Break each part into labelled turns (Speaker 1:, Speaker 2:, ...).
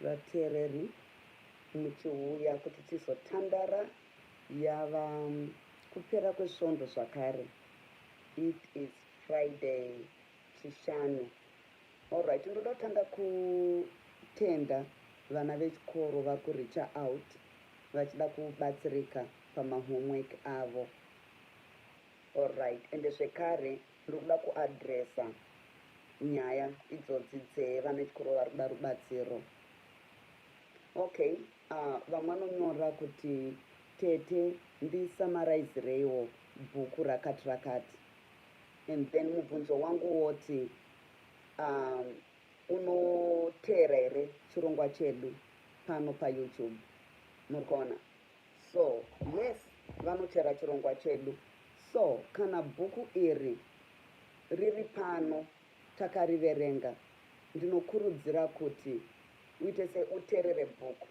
Speaker 1: vateereri muchiuya kuti tizotandara yava kupera kwesvondo zvakare. It is Friday chishanu. Alright, ndoda kutanga kutenda vana vechikoro vari kuricha out vachida kubatsirika pamahomework avo. Alright, ende zvekare ndokuda kuadresa nyaya idzodzi dzevana vechikoro vari kuda rubatsiro. Okay, vamwe vanonyora kuti tete ndisamarizireiwo bhuku rakati rakati. And then mubvunzo wangu woti unoteera here chirongwa chedu pano paYouTube, murikuona? So yes, vanoteera chirongwa chedu. So kana bhuku iri riri pano takariverenga, ndinokurudzira kuti uite se uteerere bhuku.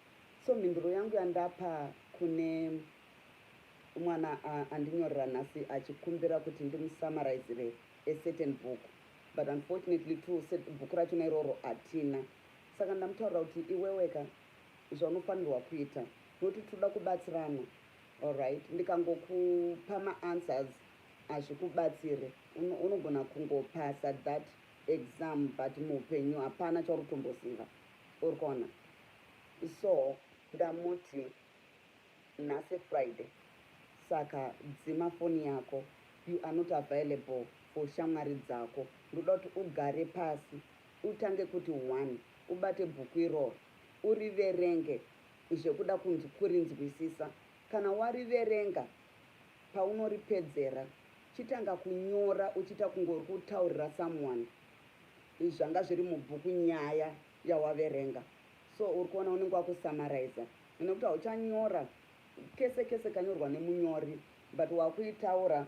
Speaker 1: So mhinduro yangu yandapa kune mwana andinyorera nhasi achikumbira kuti ndimusamarizire a certain book, but unfortunately too bhuku rachona iroro hatina. Saka ndamutaurira kuti iwe weka zvaunofanirwa kuita nokuti toda kubatsirana. Alright, ndikangokupa maanswers hazvikubatsire, unogona kungopasa that exam but muupenyu hapana chauri kutomboziva, uri kuona? So ndamuti nhasi Friday, saka dzima foni yako, you are not available for shamwari dzako. Ndoda kuti ugare pasi utange kuti 1 ubate bhuku iroro uriverenge zvekuda kunzi kurinzwisisa. Kana wariverenga paunoripedzera chitanga kunyora uchiita kungori kutaurira someone zvanga zviri mubhuku nyaya yawaverenga. So uri kuona unenge wakusamariza, nekuti hauchanyora kese kese kanyorwa nemunyori, but wakuitaura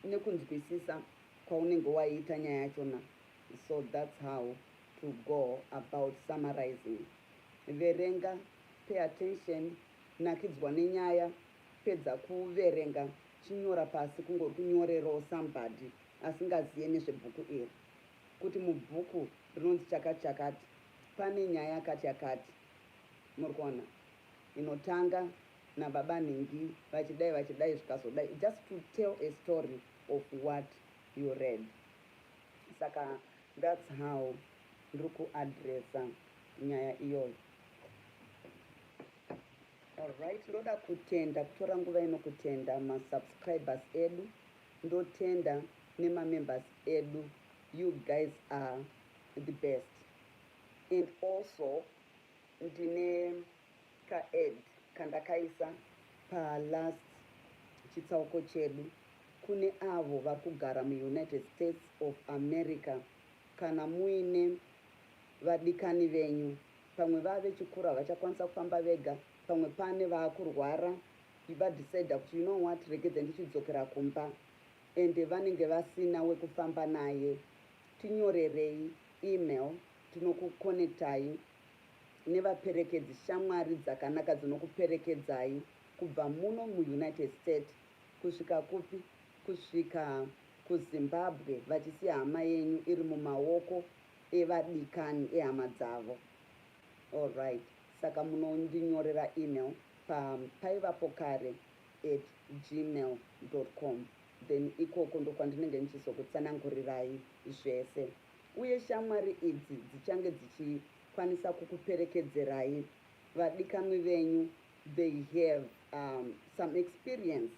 Speaker 1: nekunzwisisa kwaunenge waiita nyaya yachona. So that's how to go about summarizing. Verenga, pay attention, nakidzwa nenyaya, pedza kuverenga chinyora pasi kungori kunyorerawo somebody asingaziye nezvebhuku iri, kuti mubhuku rinonzi chakati chakati pane nyaya yakati yakati, muri kuona, inotanga nababa nhingi vachidai vachidai zvikazodai, just to tell a story of what you read. Saka that's how ndiri kuadresa nyaya iyoyo. Alright, ndoda kutenda, kutora nguva ino kutenda masubscribers edu, ndotenda nemamembers edu. You guys are the best. And also ndine ka-ed kandakaisa palast chitsauko chedu kune avo vari kugara muUnited States of America. Kana muine vadikani venyu, pamwe vavechikura vachakwanisa kufamba vega, pamwe pane vakurwara, vadecida kuti you know what, regedze ndichidzokera kumba, ende vanenge vasina wekufamba naye, tinyorerei email, tinokukonektai nevaperekedzi, shamwari dzakanaka dzinokuperekedzai kubva muno muUnited States kusvika kupi, kusvika kuZimbabwe, vachisiya hama yenyu iri mumaoko evadikani ehama dzavo. Alright, saka munondinyorera email paivapokare@gmail.com, then ikoko ndokwandinenge ndichizokutsanangurirai zvese. Uye shamwari idzi dzichange dzichikwanisa kukuperekedzerai. Vadikanwi venyu, they have some experience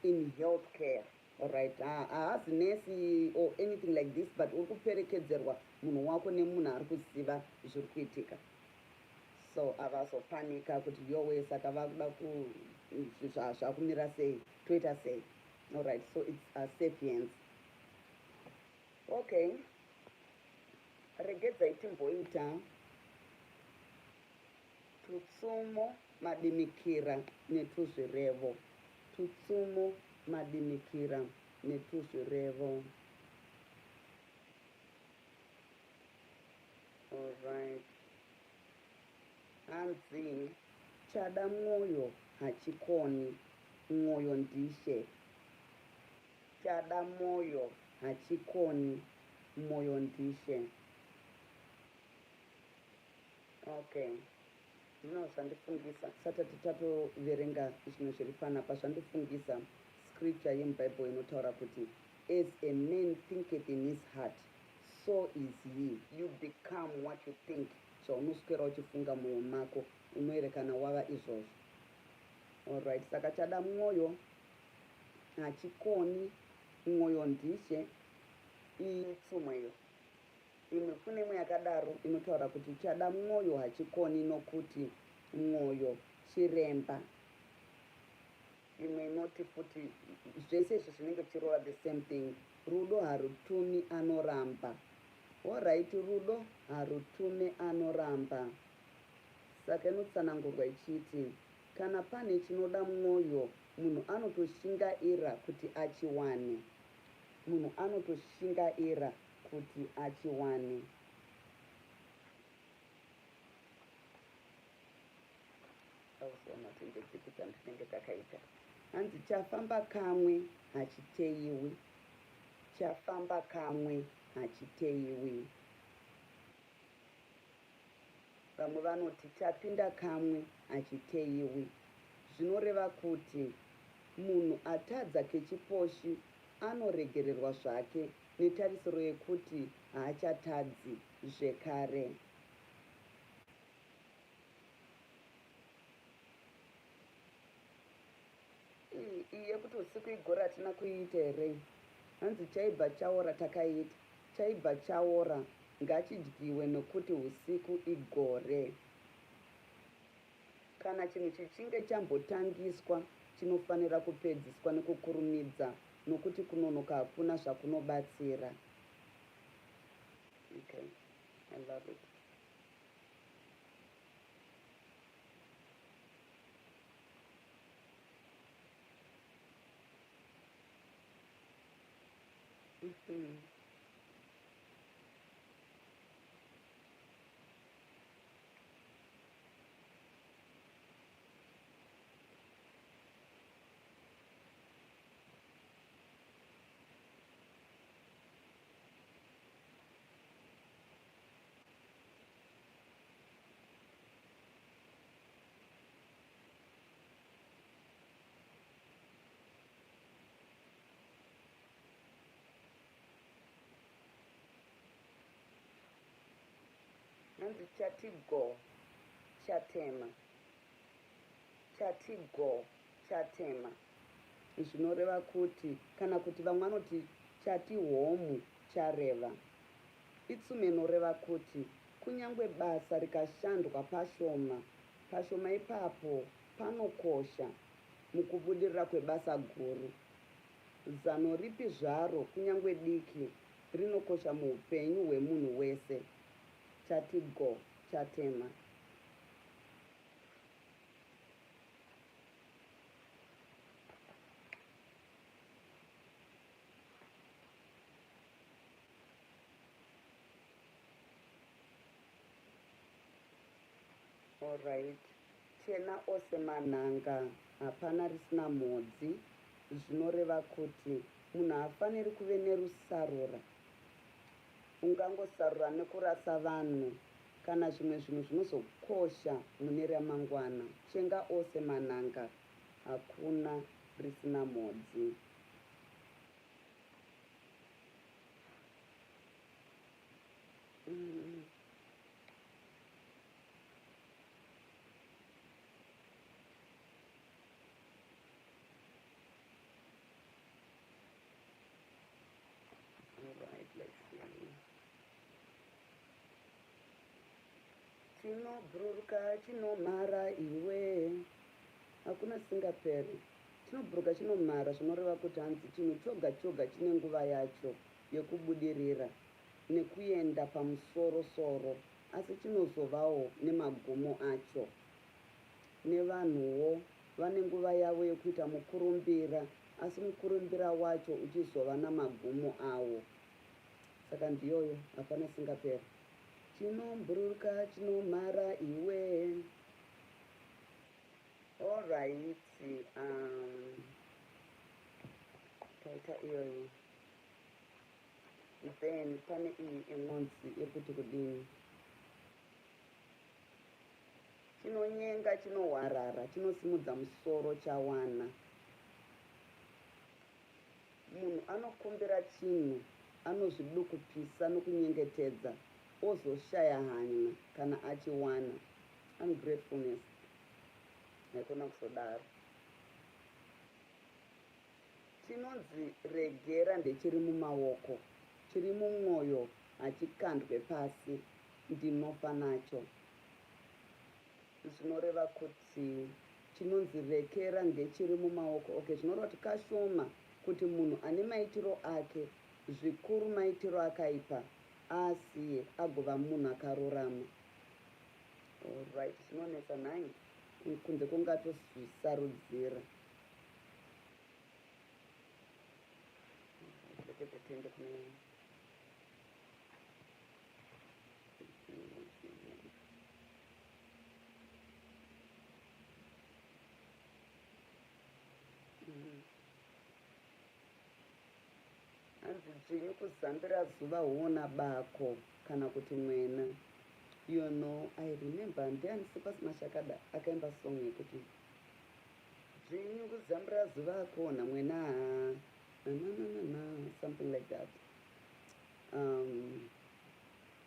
Speaker 1: in healthcare. Alright, haazi nesi or anything like this, but uri kuperekedzerwa munhu wako nemunhu ari kuziva zviri kuitika. So havazopanika kuti yowe saka vakuda zvakumira sei, toita sei. Alright, so it's sapiens. Okay, regedzai timboita Tsumo, Madimikira neTuzvirevo. Tsumo, Madimikira neTuzvirevo. Alright. Hanzi chada mwoyo hachikoni, mwoyo ndishe. Chada mwoyo hachikoni, mwoyo ndishe. Okay, no, zvandifungisa satati tatoverenga zvinhu zviri panapa zvandifungisa scripture yemubhaibheri inotaura kuti as a man thinketh in his heart so is he. You become what you think. Zvaunoswera uchifunga mumwoyo mako unoerekana wava izvozvo. Alright, saka chada mwoyo hachikoni, mwoyo ndishe. Tsumo iyo imwe kune imwe yakadaro inotaura kuti chada mwoyo hachikoni nokuti mwoyo chiremba. Imwe inoti futi zvese izvi zvinenge zvichirova the same thing. Rudo harutumi anoramba. Alright, rudo harutumi anoramba. Saka inotsanangurwa ichiti kana pane chinoda mwoyo, munhu anotoshingaira kuti achiwane. Munhu anotoshingaira kuti achiwane. Ausiona tinge chipi chandinenge takaita. Hanzi chafamba kamwe hachiteiwi. Chafamba kamwe hachiteiwi. Vamwe vanoti chapinda kamwe hachiteiwi. Zvinoreva kuti munhu atadza kechiposhi anoregererwa zvake netarisiro yekuti haachatadzi zvekare. Iyi yekuti usiku igora hatina kuiita here? Hanzi chaibva chaora takaita. Chaibva chaora ngachidyiwe nokuti usiku igore. Kana chinhu chichinge chambotangiswa chinofanira kupedziswa nekukurumidza nokuti kunonoka hakuna zvakunobatsira. Okay, I love it. Hanzi chati go chatema. Chati go chatema. Zvinoreva kuti kana kuti vamwe vanoti chati homu chareva. Itsumo inoreva kuti kunyangwe basa rikashandwa pashoma ipapo panokosha mukubudirira kwebasa guru. Zano ripi zvaro kunyangwe diki rinokosha muupenyu hwemunhu wese. Chati go chatema. Alright, chena ose manhanga hapana risina mhodzi. Zvinoreva kuti munhu haafaniri kuve nerusarura. Ungangosarura nekurasa vanhu kana zvimwe zvinhu zvinozokosha mune ramangwana. Chenga ose manhanga hakuna risina mhodzi. Alright, let's see. Chinobhururuka chinomhara iwe. Hakuna singaperi. Chinobhururuka chinomhara zvinoreva kuti hanzi chinhu choga choga chine nguva yacho yekubudirira nekuenda pamusoro-soro, asi chinozovawo nemagumo acho. Nevanhuwo vane nguva yavo yekuita mukurumbira, asi mukurumbira wacho uchizova namagumo awo. Saka ndiyoyo hapana singaperi. Chinobhururuka chinomhara iwe. Alright, taita iyoyo. Then pane iyi inonzi yekuti kudini. chinonyenga, chinohwarara, chinosimudza musoro, chawana. Munhu anokumbira chinhu, anozvidukupisa nokunyengetedza, ozoshaya hanya kana achiwana. Ungratefulness. Haikona kusodaro. Chinonzi regera ndechiri mumaoko, chiri mumwoyo, hachikandwe pasi, ndinofa nacho. Zvinoreva kuti chinonzi rekera ndechiri mumaoko. Okay, zvinoreva kuti kashoma kuti munhu ane maitiro ake, zvikuru maitiro akaipa, asiye agova munhu akarurama. Alright, zvinonetsa nhai kunze kungatozvisarudzira. Tende kune hanzi dzvinyi kuzambira zuva huona bako kana kuti mwena. You know, I remember ndiani Sipas Mashakada akaimba song yekuti dzvinyi kuzambira zuva kuona mwena something like that.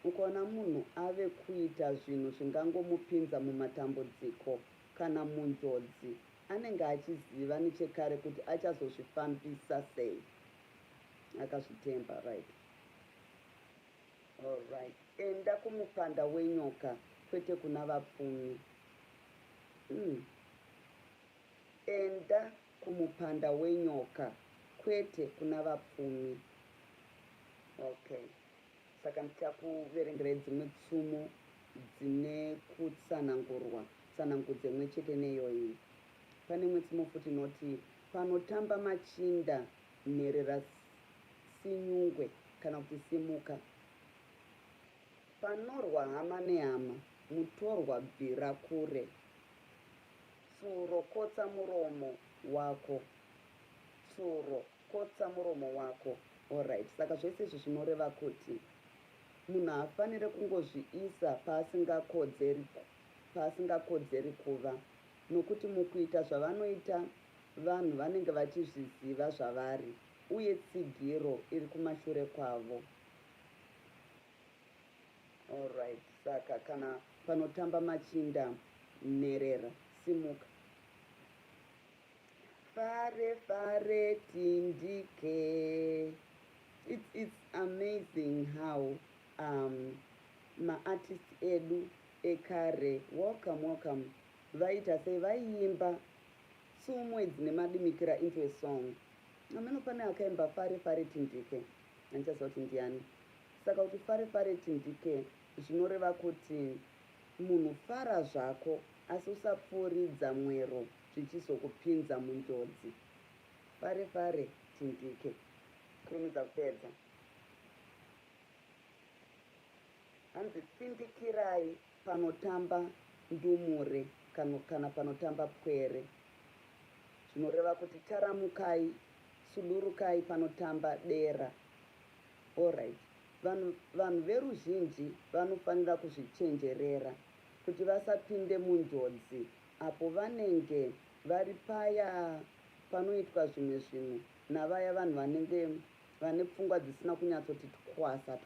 Speaker 1: Ukaona munhu ave kuita zvinhu zvingangomupinza mumatambudziko kana munjodzi, anenge achiziva nechekare kuti achazozvifambisa sei, akazvitemba, right? Alright, enda kumupanda wenyoka kwete kuna vapfumi. Enda kumupanda wenyoka kwete kuna vapfumi. Okay, saka ndichakuverengera dzimwe tsumo dzine kutsanangurwa, tsanangudze imwe chete neyoyi. Pane imwe tsumo futi inoti, panotamba machinda nherera sinyungwe kana kuti simuka. Panorwa hama nehama, mutorwa bvira kure. Tsuro kotsa muromo wako. Tsuro kotsa muromo wako. Alright, saka zvese izvi zvinoreva kuti munhu haafaniri kungozviisa paasingakodzeri kuva, nokuti mukuita zvavanoita vanhu vanenge vachizviziva zvavari uye tsigiro iri kumashure kwavo. Alright, saka kana panotamba machinda nherera simuka. Fare fare tindike. It's amazing how ma-artists edu ekare, welcome, vaita sei vaiimba tsumo dzine madimikira into a song. Ameno pane akaimba fare fare tindike, handichaziva kuti ndiani. Saka kuti fare fare tindike zvinoreva kuti munhu fara zvako asi usapfuuridza mwero zvichizokupinza munjodzi. Fare fare tindike, kurumidza kupedza. Hanzi tsindikirai panotamba ndumure kana panotamba pwere. Zvinoreva kuti taramukai, sudurukai panotamba dera. Alright, vanhu veruzhinji vanofanira kuzvichenjerera kuti vasapinde munjodzi apo vanenge vari paya panoitwa zvimwe zvinhu navaya vanhu vanenge vane pfungwa dzisina kunyatsoti twasa.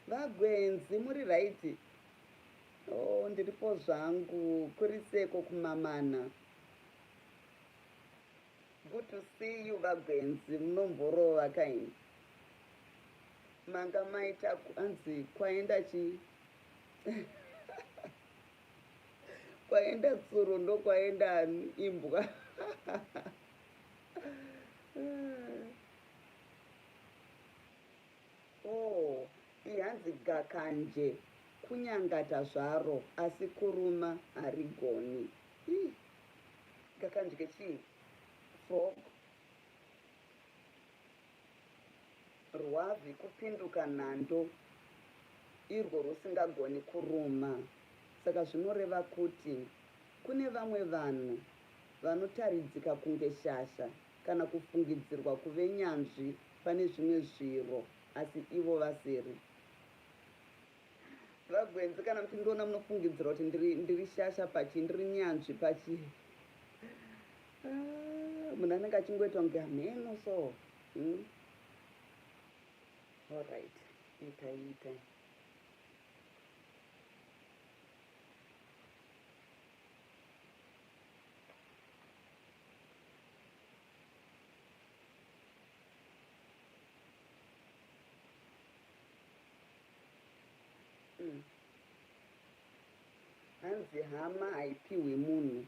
Speaker 1: Vagwenzi, muri right? Oh, ndiripo zvangu, kuri seko kumamana. Good to see you, vagwenzi, munomborova kaini. Manga maita hanzi kwaenda kwaenda tsuro ndo kwaenda imbwa. Oh, ihanzi gakanje kunyangata zvaro asi kuruma harigoni. Gakanje kechii? Frog. Rwavi kupinduka nhando irwo rusingagoni kuruma. Saka zvinoreva kuti kune vamwe vanhu vanotaridzika kunge shasha kana kufungidzirwa kuve nyanzvi pane zvimwe zviro asi ivo vasiri. vagwenzi kana muchindiona munofungidzira kuti ndiri shasha pachi, ndiri nyanzvi pachi. Munhu anenge achingoita kunge hamheno so. Alright, itai. Hanzi hama haipiwe munhu,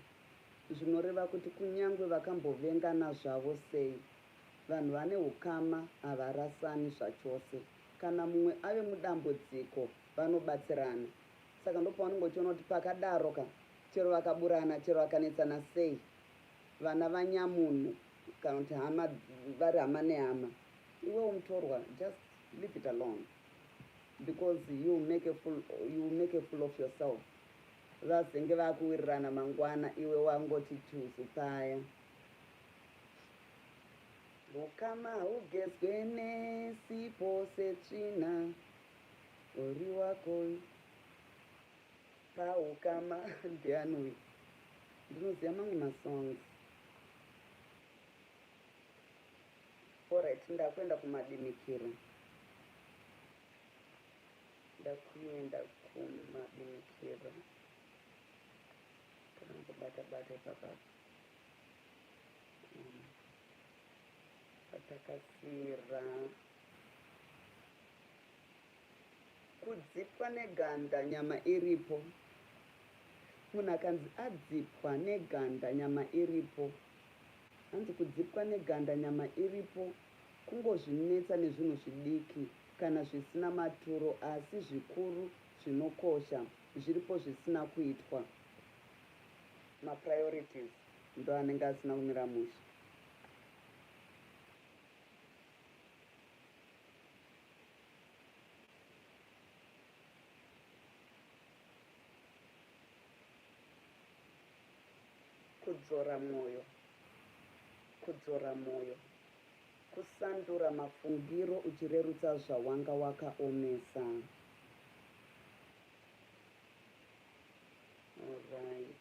Speaker 1: zvinoreva kuti kunyange vakambovengana zvavo sei, vanhu vane ukama havarasani zvachose. Kana mumwe ave mudambudziko vanobatsirana. Saka ndopaunongochiona kuti pakadaro chero vakaburana, chero vakanetsana sei, vana vanyamunhu kana kuti hama vari hama nehama, iwewe mutorwa, just leave it alone, because you make a fool of yourself. Vazenge vakuwirirana mangwana, iwe wangoti chuzu paya. Ukama hugezwe nesipo setsvina, uri wako paukama ndianui. Ndinoziva mamwe masongs. Alright, ndakuenda kumadimikira. Ndakuenda kumadimikira. Bata ipapa. Patakasira. Kudzipwa neganda nyama iripo. Munhu akanzi adzipwa neganda nyama iripo. Hanzi kudzipwa neganda nyama iripo kungozvinetsa nezvinhu zvidiki kana zvisina maturo, asi zvikuru zvinokosha zviripo zvisina kuitwa. Mapriorities ndo anenge asina kumira mushe. Kudzora mwoyo, kusandura mafungiro uchirerutsa zvawanga wakaomesa. Alright.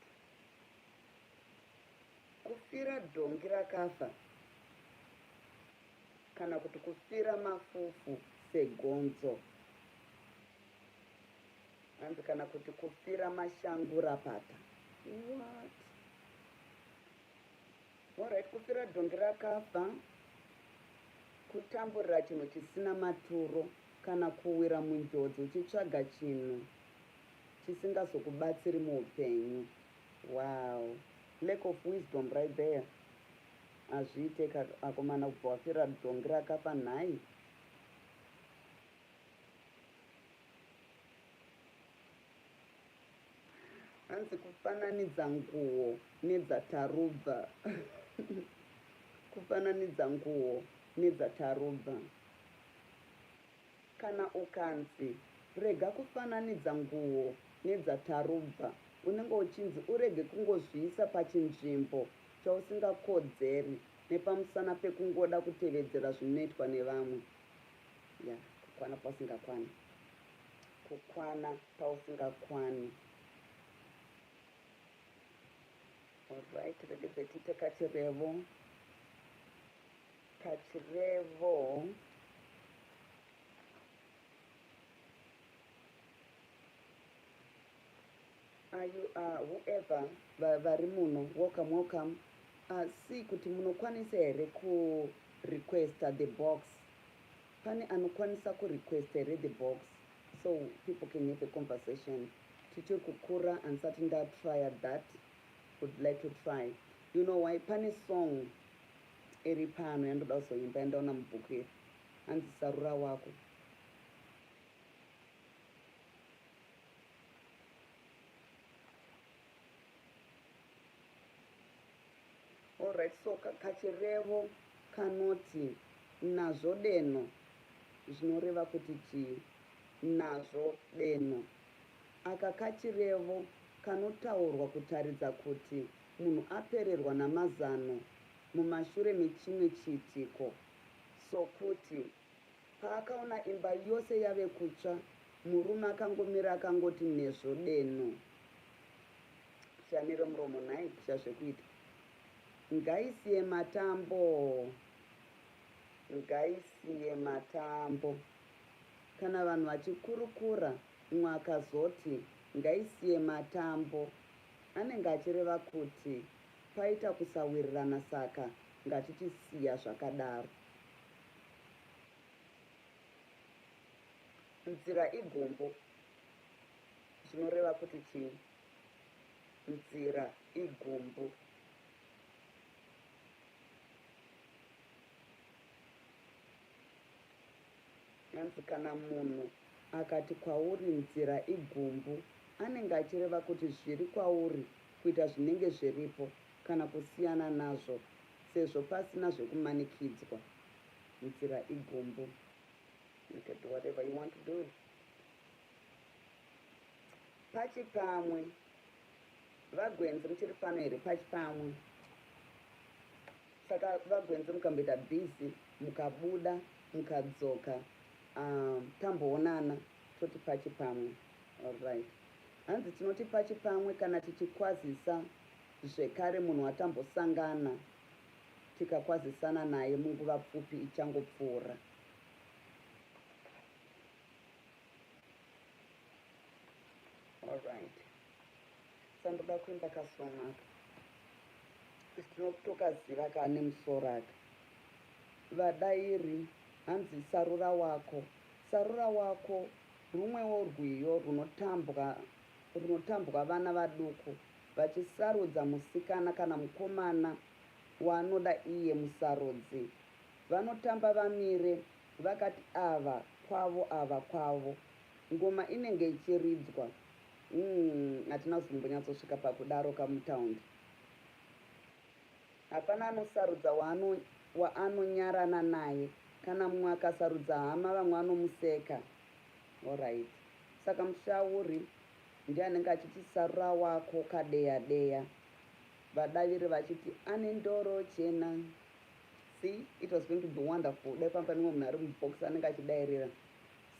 Speaker 1: Kufira dhongi rakafa kana kuti kufira mafufu segonzo. Hanzi kana kuti kufira mashangu rapata. What? Alright, kufira dhongi rakafa, kutamburira chinhu chisina maturo kana kuwira munjodzi uchitsvaga chinhu chisingazokubatsiri muupenyu. Wow, lack of wisdom right there. Azviite akomana kubva wafira dhongi rakafa nhai. Hanzi kufananidza nguo nedzatarubva. Kufananidza nguo nedzatarubva. Kana ukanzi rega kufananidza nguo nedzatarubva, unenge uchinzi urege kungozviisa pachinzvimbo chausingakodzeri nepamusana pekungoda kutevedzera zvinoitwa nevamwe. Ya, kukwana pausingakwani. Kukwana pausingakwani. Alright, regeze tiite kachirevo. Kachirevo. Are you, whoever, vari muno, welcome. Si kuti munokwanisa here kurequesta the box. Pane anokwanisa kurequesta here the box, so people can have a conversation. Tichiri kukura ansati ndatry that. Would like to try. You know why? Pane song iri pano yandoda kuzoimba yandaona mubhuku iri. Hanzi sarura wako. Alright, so kachirevo kanoti nazvo deno, zvinoreva kuti chii? Nazvo deno. Aka kachirevo kanotaurwa kutaridza kuti munhu apererwa namazano mumashure mechimwe chiitiko, sokuti paakaona imba yose yave kutsva murume akangomira akangoti nezvodeno shaniro muromo nhai kusha zvekuita ngaisiye matambo ngaisiye matambo kana vanhu vachikurukura umwe akazoti ngaisiye matambo anenge achireva kuti paita kusawirirana saka ngatichisiya zvakadaro nzira igombo zvinoreva kuti chii nzira igombo anzi kana munhu akati kwauri nzira igombo anenge achireva kuti zviri kwauri kuita zvinenge zviripo kana kusiyana nazvo sezvo pasina zvekumanikidzwa nzira igombo. You can do whatever you want to do. Pachipamwe vagwenzi muchiri pano here pachipamwe saka vagwenzi mukamboita bhizi mukabuda mukadzoka tamboonana toti pachipamwe. Alright, hanzi tinoti pachipamwe kana tichikwazisa zvekare munhu watambosangana tikakwazisana naye munguva pfupi ichangopfuura. Alright, sandoda kuenda kasonaka tinotokaziva kane musoro aka vadairi hanzi sarura wako rumwewo rwiyo runotambwa vana vaduku vachisarudza musikana kana mukomana waanoda iye musarudzi. Vanotamba vamire vakati ava kwavo ngoma inenge ichiridzwa. Hatina kuzombonyatsosvika pakudaro kamutaundi. Hapana anosarudza waanonyarana naye kana mumwe akasarudza hama vamwe anomuseka. Alright, saka mushauri ndiye anenge achiti sarura wako kadeya vadaviri vachiti ane ndoro chena. See, it was going to be wonderful dai pamba nimwe munhu ari mubox anenge achidairira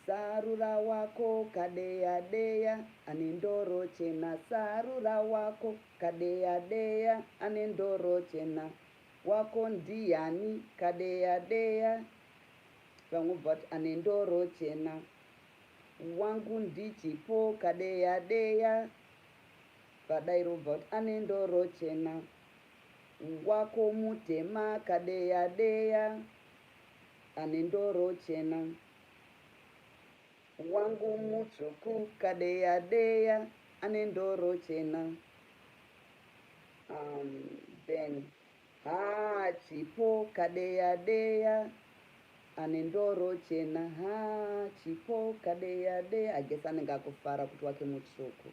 Speaker 1: sarura wako kadeya ane ndoro chena. Sarura wako kadeya ane ndoro chena. Wako ndiani kadeya vamwe bvati ane ndoro chena. Wangu ndichipo kadeya vadairi bvati ane ndoro chena. Wako mutema kadeya ane ndoro chena. Wangu mutsvuku kadeya ane ndoro chena. Then chipo kadeya ane ndoro chena. Chipo kadeya I guess anenge akufara kuti wake mutsvuku.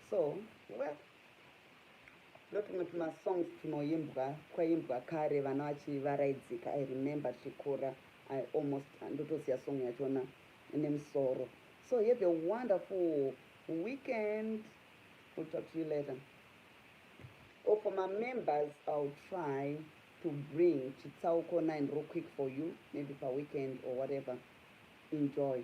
Speaker 1: So well, ndotumwe tumasongs kwaimbwa kare vana vachivaraidzika. I remember tichikura I almost ndotosiya song yachona nemusoro. So you have a wonderful weekend. We'll talk to you later. Or for my members, I'll try to bring Chitsauko 9 real quick for you, maybe per weekend or whatever. Enjoy.